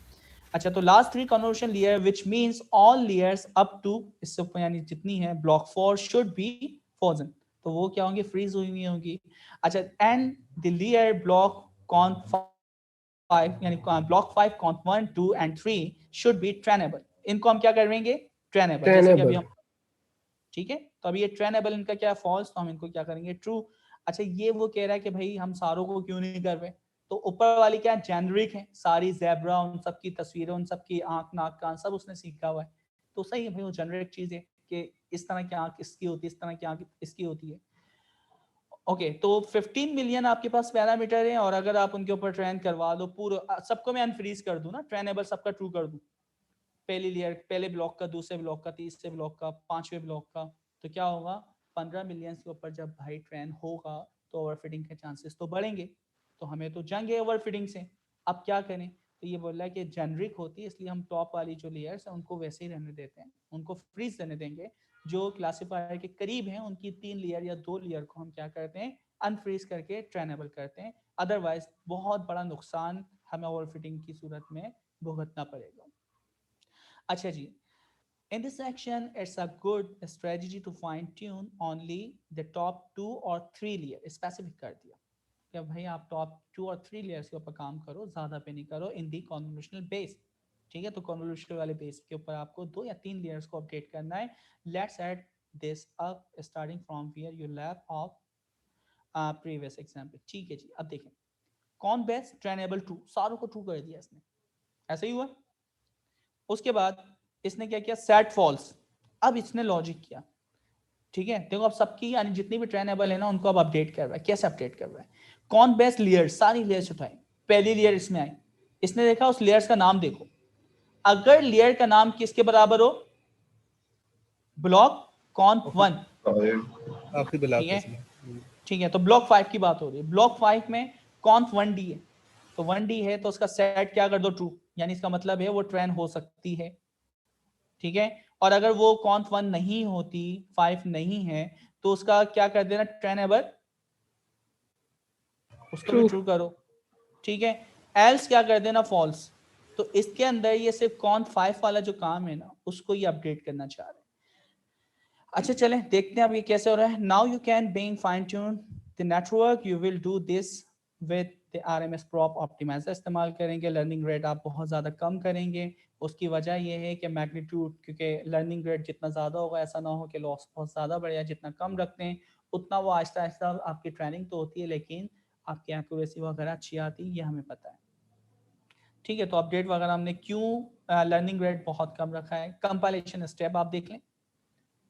अच्छा, तो last 3 convolution layer which means all layers up to, इससे यानी जितनी है ब्लॉक 4 शुड बी फ्रोजन, तो वो क्या होंगी, फ्रीज हुई हुई होंगी. अच्छा, एंड द लेयर ब्लॉक कॉन्फ 5 यानी block 5 कॉन्फ 1 2 and 3 should be trainable. इनको हम क्या करेंगे, ट्रेनेबल, जैसे कि अभी हम, ठीक है, तो अभी ये ट्रेनेबल इनका क्या है, फॉल्स, तो हम इनको क्या करेंगे, ट्रू. अच्छा, ये वो कह रहा है कि भाई हम सारों को क्यों नहीं कर रहे, तो ऊपर वाली क्या जेनरिक है, सारी ज़ेब्रा, उन सब की तस्वीरें, उन सब की आंख नाक कान सब उसने सीखा हुआ है, तो सही है भाई, वो जेनरिक चीज है कि इस तरह की आंख इसकी होती है, इस तरह की आंख इसकी होती है. ओके तो 15 मिलियन आपके पास पैरामीटर हैं और अगर आप उनके ऊपर ट्रेन करवा दो पूरा सबको मैं अनफ्रीज कर दूं ना, ट्रेनेबल सबका ट्रू कर दूं, पहली लेयर पहले ब्लॉक का, दूसरे ब्लॉक का, तीसरे ब्लॉक का, पांचवें ब्लॉक का, तो क्या होगा 15 मिलियन के ऊपर जब भाई ट्रेन होगा तो ओवरफिटिंग के चांसेस तो बढ़ेंगे, तो हमें तो जंग है ओवरफिटिंग से। अब क्या करें, तो ये बोल रहा है कि जेनरिक होती है इसलिए हम टॉप वाली जो लेयर्स है उनको वैसे ही रहने देते हैं, उनको फ्रीज रहने देंगे, जो क्लासीफायर के करीब हैं उनकी 3 लेयर या 2 लेयर को हम क्या करते हैं अनफ्रीज करके ट्रेनेबल करते हैं, अदरवाइज बहुत बड़ा नुकसान हमें ओवरफिटिंग की सूरत में भुगतना पड़ेगा। अच्छा जी, in this section it's a good strategy to fine tune only the top 2 or 3 layer, specific कर दिया कि भाई आप टॉप 2 और 3 लेयर्स के ऊपर काम करो, ज्यादा पे नहीं करो इन दी कन्वोल्यूशनल बेस। ठीक है, तो कन्वोल्यूशनल वाले बेस के ऊपर आपको 2 या 3 लेयर्स को अपडेट करना है। Let's add this up starting from here your lab of previous example. ठीक है जी, अब देखें कौन बेस्ट ट्रेनेबल ट्रू, सारों को ट्रू कर दिया इसने, ऐसा ही हुआ। उसके बाद इसने क्या किया, सेट फॉल्स, अब इसने लॉजिक किया। ठीक है, देखो अब सबकी यानी जितनी भी ट्रेनेबल है ना उनको अब अपडेट कर रहा है। कैसे अपडेट कर रहा है, कौन बेस्ट लेयर, सारी लेयर्स उठाई, पहली लेयर इसमें आई, इसने देखा उस लेयर्स का नाम देखो, अगर लेयर का नाम किसके बराबर हो, ब्लॉक कॉन्फ 1,
आपकी ब्लॉक
ठीक है, ठीक है, तो ब्लॉक 5 की बात हो रही है, ब्लॉक 5 में कॉन्फ 1D है, तो 1D है तो उसका सेट क्या कर दो ट्रू, यानी इसका मतलब है वो ट्रेन हो सकती है। ठीक है, और अगर वो कॉन्फ 1 नहीं होती, 5 नहीं है, तो उसका क्या कर देना ट्रेनेबल, उसको भी ट्रू करो। ठीक है, एल्स क्या कर देना फॉल्स। तो इसके अंदर ये सिर्फ कॉन्फ 5 वाला जो काम है ना उसको ये अपडेट करना चाह रहे हैं। अच्छा चलें देखते हैं अब ये कैसे हो रहा है। Now you can being fine tune the network, you will do this with the RMS prop optimizer इस्तेमाल करेंगे। लर्निंग रेट आप बहुत ज़्यादा कम करेंगे, उसकी वजह यह है कि मैग्नीट्यूड, क्योंकि लर्निंग रेट जितना ज़्यादा होगा ऐसा ना हो कि लॉस बहुत ज़्यादा बढ़े, या जितना कम रखते हैं उतना वो आहिस्ता आहिस्ता आपकी ट्रेनिंग तो होती है लेकिन आपकी एक्यूरेसी वगैरह अच्छी आती है, ये हमें पता है। ठीक है, तो अपडेट वगैरह हमने क्यों लर्निंग रेट बहुत कम रखा है, कंपाइलेशन स्टेप आप देख लें।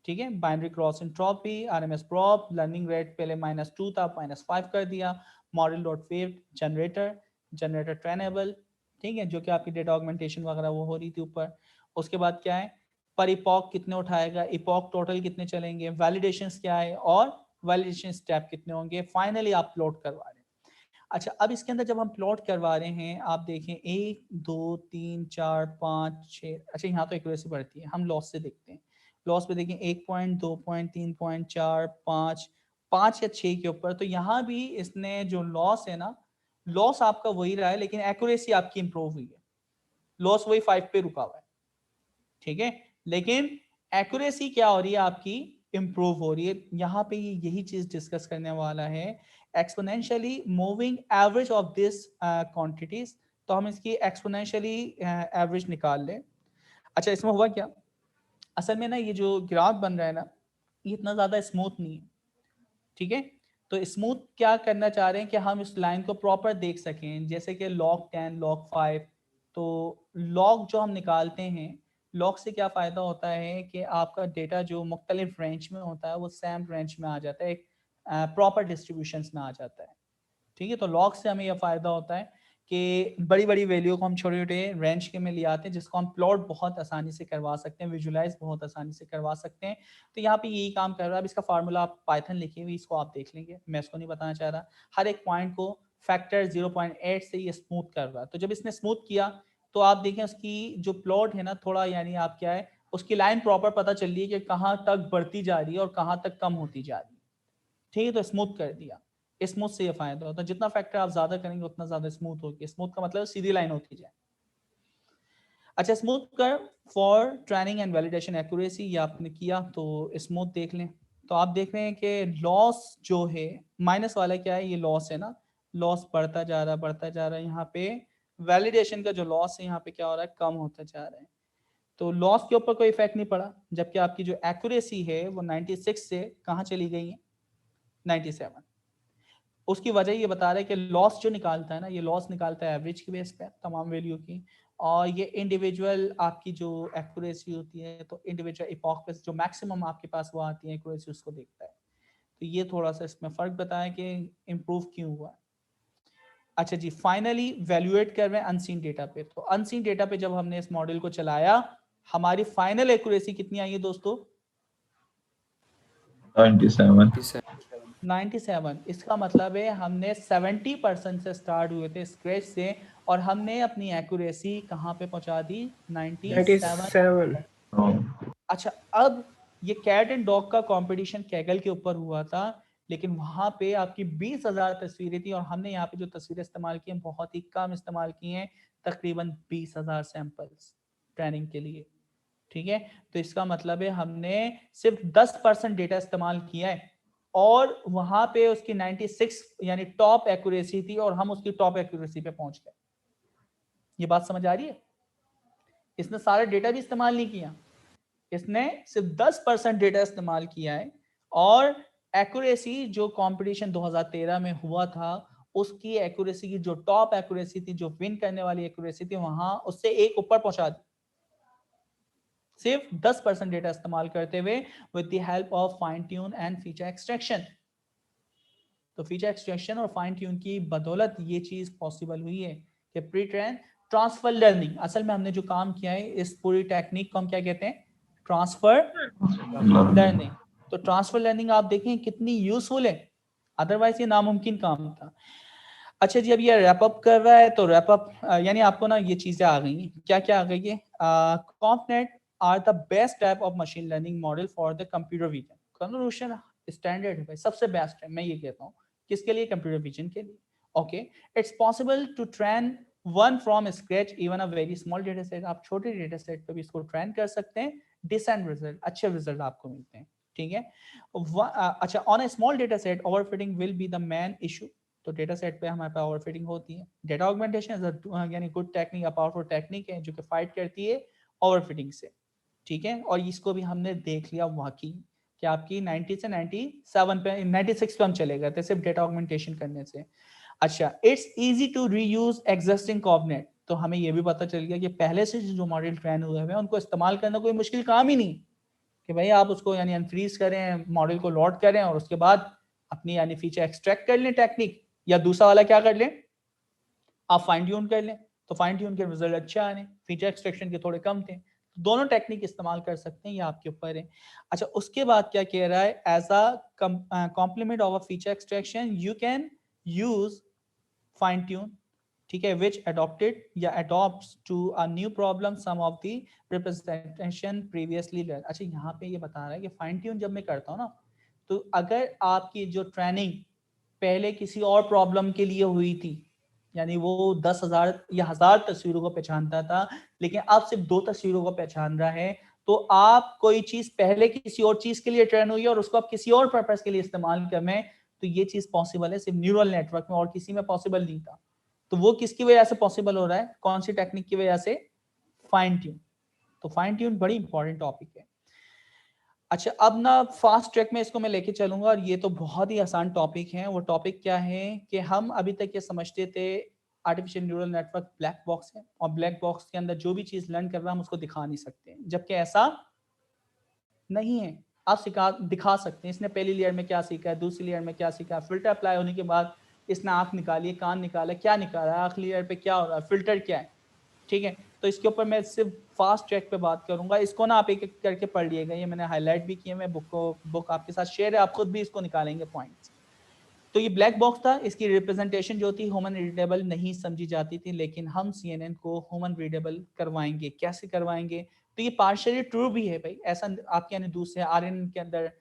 ठीक है, binary cross entropy, RMS prop, learning rate पहले -2 था -5 कर दिया, model dot wave generator, generator trainable, ठीक है, जो कि आपकी डेटा ऑगमेंटेशन वगैरह वो हो रही थी ऊपर। उसके बाद क्या है, पर इपॉक कितने उठाएगा, इपॉक टोटल कितने चलेंगे, वैलिडेशन क्या है और वैलिडेशन स्टेप कितने होंगे, फाइनली आप प्लॉट करवा रहे हैं। अच्छा, अब इसके अंदर जब हम प्लॉट करवा रहे हैं आप देखें 1 2 3 4 5 6, अच्छा यहाँ तो एक्यूरेसी बढ़ती है, हम लॉस से देखते हैं। लॉस पे देखें 1 पॉइंट 2 पॉइंट 3 पॉइंट 4 5 5 या 6 के ऊपर, तो यहाँ भी इसने जो लॉस है ना, लॉस आपका वही रहा है लेकिन एक्यूरेसी आपकी इंप्रूव हुई है। लॉस वही 5 पे रुका हुआ है, ठीक है, लेकिन एक्यूरेसी क्या हो रही है आपकी, इंप्रूव हो रही है। यहाँ पे यही चीज डिस्कस करने वाला है, exponentially moving average of this quantities. तो हम इसकी एक्सपोनेंशियली एवरेज निकाल लें। अच्छा, इसमें हुआ क्या, असल में ना ये जो ग्राफ बन रहा है ना ये इतना ज्यादा स्मूथ नहीं है। ठीक है, तो स्मूथ क्या करना चाह रहे हैं कि हम इस लाइन को प्रॉपर देख सकें, जैसे कि log 10 log 5। तो log जो हम निकालते हैं, log से क्या फ़ायदा होता है कि आपका डेटा जो मुख्तलिफ रेंज में होता है वो सेम रेंज में आ जाता है, एक प्रॉपर डिस्ट्रीब्यूशंस में आ जाता है। ठीक है, तो लॉग से हमें यह फायदा होता है कि बड़ी बड़ी वैल्यू को हम छोटे छोटे रेंज के में ले आते हैं, जिसको हम प्लॉट बहुत आसानी से करवा सकते हैं, विजुलाइज बहुत आसानी से करवा सकते हैं। तो यहाँ पे यही काम कर रहा है। अब इसका फार्मूला आप पाइथन लिखी हुई, इसको आप देख लेंगे, मैं इसको नहीं बताना चाह रहा। हर एक पॉइंट को फैक्टर 0.8 से ये स्मूथ कर रहा है। तो जब इसने स्मूथ किया तो आप देखें उसकी जो प्लॉट है ना, थोड़ा यानी आप क्या है उसकी लाइन प्रॉपर पता चल रही है कि कहाँ तक बढ़ती जा रही है और कहाँ तक कम होती जा रही है। ठीक है, तो स्मूथ कर दिया। स्मूथ से ये फायदा होता है, जितना फैक्टर आप ज्यादा करेंगे उतना ज्यादा स्मूथ होगी। स्मूथ का मतलब सीधी लाइन होती जाए। अच्छा, स्मूथ कर for training and validation accuracy, ये आपने किया तो स्मूथ देख लें। तो आप देख रहे हैं कि लॉस जो है माइनस वाला क्या है, ये लॉस है ना, लॉस बढ़ता जा रहा है बढ़ता जा रहा है। यहाँ पे वैलिडेशन का जो लॉस है यहाँ पे क्या हो रहा है, कम होता जा रहा है। तो लॉस के ऊपर कोई इफेक्ट नहीं पड़ा, जबकि आपकी जो एक्यूरेसी है वो 96 से कहाँ चली गई है, 97। उसकी वजह ये बता रहा है कि लॉस जो निकालता है ना, ये लॉस निकालता है एवरेज की बेस पे तमाम वैल्यू की, और ये इंडिविजुअल आपकी जो एक्यूरेसी होती है, तो इंडिविजुअल इपॉक पे जो मैक्सिमम आपके पास वो आती है एक्यूरेसी, उसको देखता है। तो ये थोड़ा सा इसमें फर्क बताया कि इम्प्रूव क्यों हुआ। अच्छा जी, फाइनली वैल्यूएट कर रहे हैं अनसीन डेटा पे। तो अनसीन डेटा पे जब हमने इस मॉडल को चलाया, हमारी फाइनल एक्यूरेसी कितनी आई है दोस्तों?
97।
97। इसका मतलब है हमने 70% से स्टार्ट हुए थे स्क्रैच से, और हमने अपनी एक्यूरेसी कहाँ पे पहुंचा दी? 97।
97।
अच्छा, अब ये कैट एंड डॉग का कंपटीशन कैगल के ऊपर हुआ था, लेकिन वहां पे आपकी 20,000 तस्वीरें थी, और हमने यहाँ पे जो तस्वीरें इस्तेमाल की हैं बहुत ही कम इस्तेमाल की हैं, तकरीबन 20,000 सैंपल्स ट्रेनिंग के लिए। ठीक है, तो इसका मतलब है हमने सिर्फ 10% डेटा इस्तेमाल किया है, और वहां पे उसकी 96 यानी टॉप एक्यूरेसी थी, और हम उसकी टॉप एक्यूरेसी पे पहुंच गए। ये बात समझ आ रही है? इसने सारा डेटा भी इस्तेमाल नहीं किया, इसने सिर्फ 10% डेटा इस्तेमाल किया है, और एक्यूरेसी जो कंपटीशन 2013 में हुआ था, उसकी एक्यूरेसी की जो टॉप एक्यूरेसी थी, जो विन करने वाली एक्यूरेसी थी, वहां उससे एक ऊपर पहुंचा दी, सिर्फ 10% डेटा इस्तेमाल करते हुए, with the help of fine tune and feature extraction. तो फीचर एक्सट्रैक्शन और फाइन ट्यून की बदौलत ये चीज पॉसिबल हुई है कि प्री ट्रेन ट्रांसफर लर्निंग, असल में हमने जो काम किया है इस पूरी टेक्निक को हम क्या कहते हैं? Transfer learning. तो ट्रांसफर लर्निंग आप देखें कितनी यूजफुल है, अदरवाइज ये नामुमकिन काम था। अच्छा जी, अब ये रैप अप कर रहा है, तो रैप अप यानी आपको ना ये चीजें आ गई हैं, क्या क्या आ गई है? कॉन्फनेट are the best type of machine learning model for the computer vision. Convolution standard है भाई, सबसे बेस्ट है, मैं ये कहता हूँ। किसके लिए? कंप्यूटर विजन के लिए। Okay, it's possible to train one from scratch even a very small data set. आप छोटे डेटा सेट पे भी इसको ट्रेन कर सकते हैं, डिसेंट रिजल्ट, अच्छे रिजल्ट आपको मिलते हैं। ठीक है, अच्छा, on a small data set overfitting will be the main issue. तो डेटा सेट पे हमारे पास ओवरफिटिंग होती है। डेटा ऑगमेंटेशन इज यानी गुड टेक्निक, पावरफुल टेक्निक है जो कि फाइट करती है ओवरफिटिंग से। ठीक है, और इसको भी हमने देख लिया वाकई कि आपकी 90 से 97 पे 96 पे हम चले गए थे सिर्फ डेटा ऑगमेंटेशन करने से। अच्छा, it's easy to reuse existing coordinate. तो हमें ये भी पता चल गया कि पहले से जो मॉडल ट्रेन हुए हैं उनको इस्तेमाल करना कोई मुश्किल काम ही नहीं, कि भाई आप उसको यानी अनफ्रीज करें, मॉडल को लोड करें, और उसके बाद अपनी यानी फीचर एक्सट्रैक्ट कर लें टेक्निक, या दूसरा वाला क्या कर लें, आप फाइन ट्यून कर लें। तो फाइन ट्यून के रिजल्ट अच्छे आ रहे हैं, फीचर एक्सट्रैक्शन के थोड़े कम थे। दोनों टेक्निक इस्तेमाल कर सकते हैं, ये आपके ऊपर है। अच्छा, उसके बाद क्या कह रहा है? As a complement of a feature extraction you can use fine tune, ठीक है, which adopted या adopts to a new problem some of the representation previously learned। अच्छा, यहाँ पे ये बता रहा है कि फाइन ट्यून जब मैं करता हूँ ना, तो अगर आपकी जो ट्रेनिंग पहले किसी और प्रॉब्लम के लिए हुई थी, यानी वो 10,000 या 1000 तस्वीरों को पहचानता था, लेकिन अब सिर्फ 2 तस्वीरों को पहचान रहा है, तो आप कोई चीज पहले किसी और चीज के लिए ट्रेन हुई है और उसको आप किसी और पर्पस के लिए इस्तेमाल कर रहे हैं, तो ये चीज पॉसिबल है सिर्फ न्यूरल नेटवर्क में, और किसी में पॉसिबल नहीं था। तो वो किसकी वजह से पॉसिबल हो रहा है? कौन सी टेक्निक की वजह से? Fine tune. तो फाइन ट्यून बड़ी इंपॉर्टेंट टॉपिक है। अच्छा, अब ना फास्ट ट्रैक में इसको मैं लेके चलूंगा, और ये तो बहुत ही आसान टॉपिक है। वो टॉपिक क्या है कि हम अभी तक ये समझते थे artificial neural network black box है, और ब्लैक बॉक्स के अंदर जो भी चीज लर्न कर रहा है हम उसको दिखा नहीं सकते, जबकि ऐसा नहीं है। आप दिखा सकते हैं इसने पहली लेयर में क्या सीखा है, दूसरी लेयर में क्या सीखा है, फिल्टर अप्लाई होने के बाद इसने आंख निकाली है, कान निकाला, क्या निकाला है, आखिरी लेयर पे क्या हो रहा है, फिल्टर क्या है। ठीक है, तो इसके ऊपर मैं सिर्फ फास्ट ट्रैक पे बात करूंगा। इसको ना आप एक एक करके पढ़ लिएगा, ये मैंने हाईलाइट भी किए, मैं बुक आपके साथ शेयर है, आप खुद भी इसको निकालेंगे पॉइंट्स। तो ये ब्लैक बॉक्स था, इसकी रिप्रेजेंटेशन जो थी ह्यूमन रीडेबल नहीं समझी जाती थी, लेकिन हम CNN को ह्यूमन रीडेबल करवाएंगे। कैसे करवाएंगे? तो ये पार्शियली ट्रू भी है भाई, ऐसा आपके यानी दूसरे RNN के अंदर,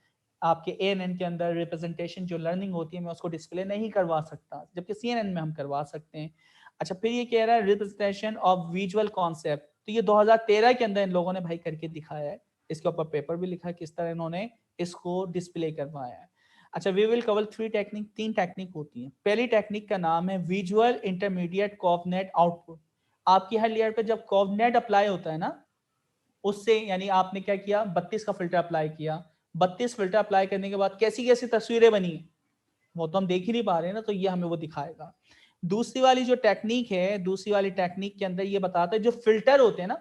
आपके ANN के अंदर रिप्रेजेंटेशन जो लर्निंग होती है मैं उसको डिस्प्ले नहीं करवा सकता, जबकि CNN में हम करवा सकते हैं। अच्छा, फिर ये कह रहा है रिप्रेजेंटेशन ऑफ विजुअल कॉन्सेप्ट। तो ये 2013 के अंदर इन लोगों ने भाई करके दिखाया है, इसके ऊपर पेपर भी लिखा है किस तरह इन्होंने इसको डिस्प्ले करवाया है। अच्छा, we will cover 3 technique. 3 technique होती है। पहली टेक्निक का नाम है विजुअल इंटरमीडिएट कोऑर्डिनेट आउटपुट। आपकी हर लेयर पे जब कोऑर्डिनेट अप्लाई होता है ना, उससे यानी आपने क्या किया, 32 का फिल्टर अप्लाई किया, 32 फिल्टर अप्लाई करने के बाद कैसी कैसी तस्वीरें बनी वो तो हम देख ही नहीं पा रहे हैं ना, तो ये हमें वो दिखाएगा। दूसरी वाली जो टेक्निक है, दूसरी वाली टेक्निक के अंदर ये बताता है जो फिल्टर होते हैं ना,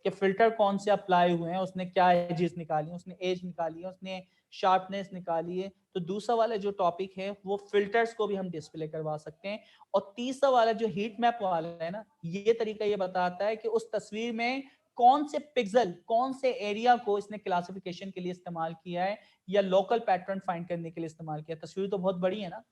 कि फिल्टर कौन से अप्लाई हुए हैं, उसने क्या एजेस निकाली, उसने एज निकाली है, उसने शार्पनेस निकाली है। तो दूसरा वाला जो टॉपिक है वो फिल्टर्स को भी हम डिस्प्ले करवा सकते हैं। और तीसरा वाला जो हीट मैप वाला है ना, ये तरीका ये बताता है कि उस तस्वीर में कौन से पिक्सल, कौन से एरिया को इसने क्लासिफिकेशन के लिए इस्तेमाल किया है या लोकल पैटर्न फाइंड करने के लिए इस्तेमाल किया। तस्वीर तो बहुत बड़ी है ना,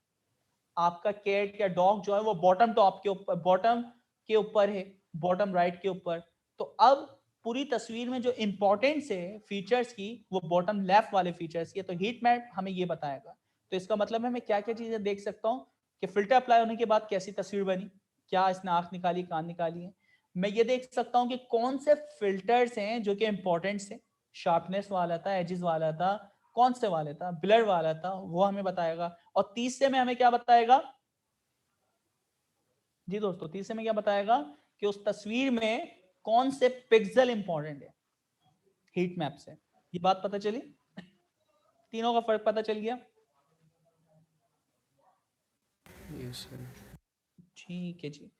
आपका कैट या डॉग जो है वो बॉटम टॉप के ऊपर, बॉटम के ऊपर है, बॉटम राइट के ऊपर। तो अब पूरी तस्वीर में जो इंपॉर्टेंस है फीचर्स की वो बॉटम लेफ्ट वाले फीचर्स की है। तो हीट मैप हमें ये बताएगा। तो इसका मतलब है मैं क्या क्या चीजें देख सकता हूँ कि फिल्टर अप्लाई होने के बाद कैसी तस्वीर बनी, क्या इसने आंख निकाली, कान निकाली है। मैं ये देख सकता हूँ कि कौन से फिल्टर्स हैं जो कि इंपॉर्टेंट है, शार्पनेस वाला था, एजेस वाला था, कौन से वाले था, ब्लर वाला था, वो हमें बताएगा। और तीसरे में हमें क्या बताएगा जी दोस्तों, तीसरे में क्या बताएगा कि उस तस्वीर में कौन से पिक्सल इंपॉर्टेंट है हीट मैप से। ये बात पता चली, तीनों का फर्क पता चल गया।
Yes sir.
ठीक है जी,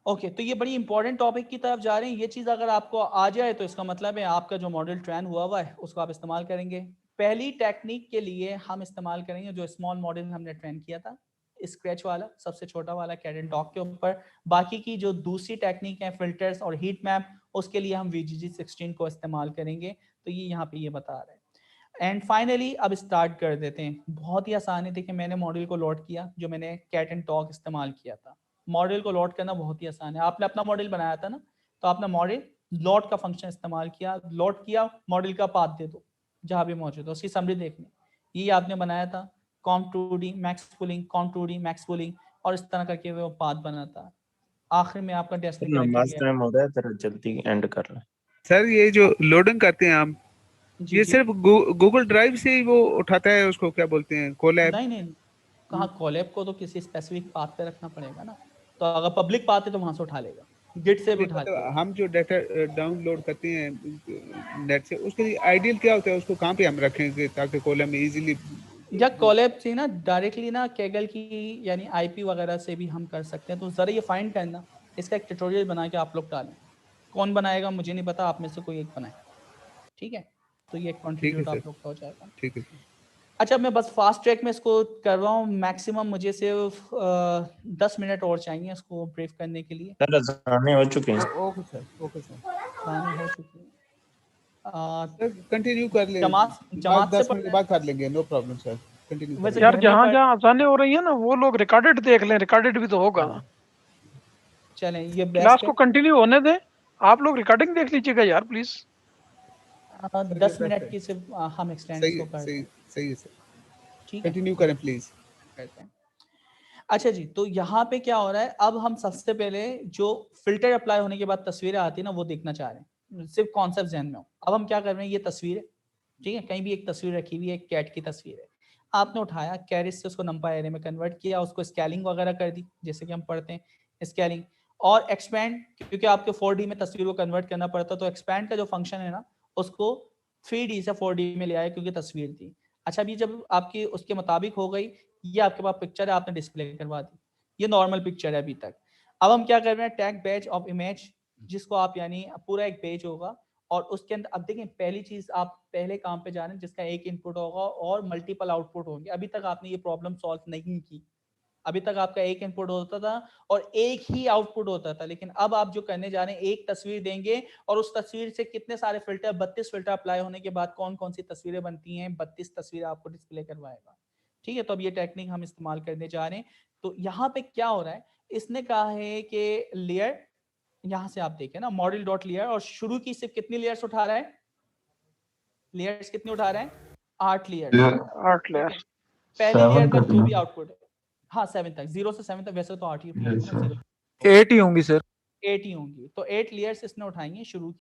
ओके। तो ये बड़ी इंपॉर्टेंट टॉपिक की तरफ जा रहे हैं। ये चीज अगर आपको आ जाए तो इसका मतलब है आपका जो मॉडल ट्रेन हुआ है उसको आप इस्तेमाल करेंगे। पहली टेक्निक के लिए हम इस्तेमाल करेंगे जो स्मॉल मॉडल हमने ट्रेन किया था, स्क्रैच वाला, सबसे छोटा वाला कैट एंड डॉग के ऊपर। बाकी की जो दूसरी टेक्निक है फिल्टर्स और हीट मैप, उसके लिए हम VGG16 को इस्तेमाल करेंगे। तो ये यहाँ पे ये बता रहे हैं। एंड फाइनली अब स्टार्ट कर देते हैं। बहुत ही आसान है। देखिए मैंने मॉडल को लोड किया, जो मैंने कैट एंड डॉग इस्तेमाल किया था। मॉडल को लोड करना बहुत ही आसान है। आपने अपना मॉडल बनाया था ना, तो आपने मॉडल लोड का फंक्शन इस्तेमाल किया, लोड किया, मॉडल का पाथ दे दो जहां भी मौजूद है, उसकी समरी देखनी। ये आपने बनाया था com2d max pulling, com2d max pulling, और इस तरह करके वो पाथ बना था। आखिर में आपका डेस्ट निकला
नमाज
कि
टाइम हो रहा है, जरा जल्दी एंड कर ले।
सर ये जो लोडिंग करते हैं हम,
जी
ये
जी।
सिर्फ गूगल ड्राइव से ही वो उठाता है, उसको क्या बोलते हैं, कोलैब?
नहीं नहीं, कहाँ कॉलैब को तो किसी स्पेसिफिक पाथ पे रखना पड़ेगा ना। तो अगर पब्लिक पाथ है तो वहां से उठा लेगा, गिट से भी उठा लेगा।
मतलब हम जो डाटा डाउनलोड करते हैं नेट से, उसके लिए आइडियल क्या होता है, उसको कहाँ पे हम रखेंगे ताकि कोलैब में इजीली?
या कॉलैब से ना डायरेक्टली ना कैगल की यानी IP वगैरह से भी हम कर सकते हैं। तो ज़रा ये फाइंड करना, इसका एक ट्यूटोरियल बना के आप लोग डालें। कौन बनाएगा मुझे नहीं पता, आप में से कोई एक बनाए, ठीक है। तो ये
ठीक है
कंट्रीब्यूट
सर,
आप लोग का हो जाएगा।
ठीक है सर।
अच्छा, मैं बस फास्ट ट्रैक में इसको कर रहा हूँ। मैक्सिमम मुझे सिर्फ 10 मिनट और चाहिए इसको ब्रीफ करने के लिए।
सर अजानें हो चुकी हैं।
Okay sir, okay sir.
खाने हो चुकी है।
सर कंटिन्यू कर ले,
जमात
बाद
जमात से
10
पढ़
मिनट
रहे
के
हैं?
बाद कर लेंगे, नो प्रॉब्लम सर, कंटिन्यू
वैसे
करें।
यार
घर में
जहाँ
पढ़,
जहाँ आसानी हो रही है ना वो लोग रिकॉर्डेड देख लें, रिकॉर्डेड भी तो होगा।
चलें ये
क्लास
बेस्ट
को
है।
कंटिन्यू होने दें, आप लोग रिकॉर्डिंग देख लीजिएगा यार प्लीज।
10 मिनट की सिर्फ हम एक्सटेंड
सही
इसको
है,
कर
सही
दें,
सही है सर,
ठीक है।
कंटिन्यू करें प्लीज।
करते हैं। अच्छा जी, तो यहाँ पे क्या हो रहा है, अब हम सबसे पहले जो फिल्टर अप्लाई होने के बाद तस्वीरें आती है ना वो देखना चाह रहे हैं, सिर्फ कॉन्सेप्ट ध्यान में हो। अब हम क्या कर रहे हैं, ये तस्वीर है, ठीक है, कहीं भी एक तस्वीर रखी हुई है, एक कैट की तस्वीर है। आपने उठाया, कैरेट से उसको नंबर एरे में कन्वर्ट किया, उसको स्केलिंग वगैरह कर दी, जैसे कि हम पढ़ते हैं स्केलिंग और एक्सपैंड, क्योंकि आपके 4D में तस्वीर को कन्वर्ट करना पड़ता है। तो एक्सपैंड का जो फंक्शन है ना, उसको 3D से 4D में ले आया क्योंकि तस्वीर थी। अच्छा, अभी जब आपकी उसके मुताबिक हो गई, ये आपके पास पिक्चर है, आपने डिस्प्ले करवा दी, ये नॉर्मल पिक्चर है अभी तक। अब हम क्या कर रहे हैं, टैग बैच ऑफ इमेज, जिसको आप यानी पूरा एक पेज होगा और उसके अंदर अब देखें, पहली चीज आप पहले काम पे जा रहे हैं जिसका एक इनपुट होगा और मल्टीपल आउटपुट होंगे। अभी तक आपने ये प्रॉब्लम सॉल्व नहीं की, अभी तक आपका एक इनपुट होता था और एक ही आउटपुट होता था। लेकिन अब आप जो करने जा रहे हैं, एक तस्वीर देंगे और उस तस्वीर से कितने सारे फिल्टर, 32 फिल्टर अप्लाई होने के बाद कौन कौन सी तस्वीरें बनती हैं, 32 तस्वीरें आपको डिस्प्ले करवाएगा, ठीक है। तो अब ये टेक्निक हम इस्तेमाल करने जा रहे हैं। तो यहाँ पे क्या हो रहा है, इसने कहा है कि लेयर, यहाँ से आप देखें ना, मॉडल डॉट लेयर, और शुरू की सिर्फ कितनी लेयर्स उठा रहा है, लेयर्स कितनी उठा रहे हैं, 8 लेयर्स,
8 लेयर।
पहली लेयर का जो भी आउटपुट है, हाँ 7 तक, 0 से 7 तक, वैसे तो 8 ही होंगी ना, 0
8 ही होंगी सर।
8 ही होंगी। तो 8 लेयर्स इसने उठाई हैं शुरू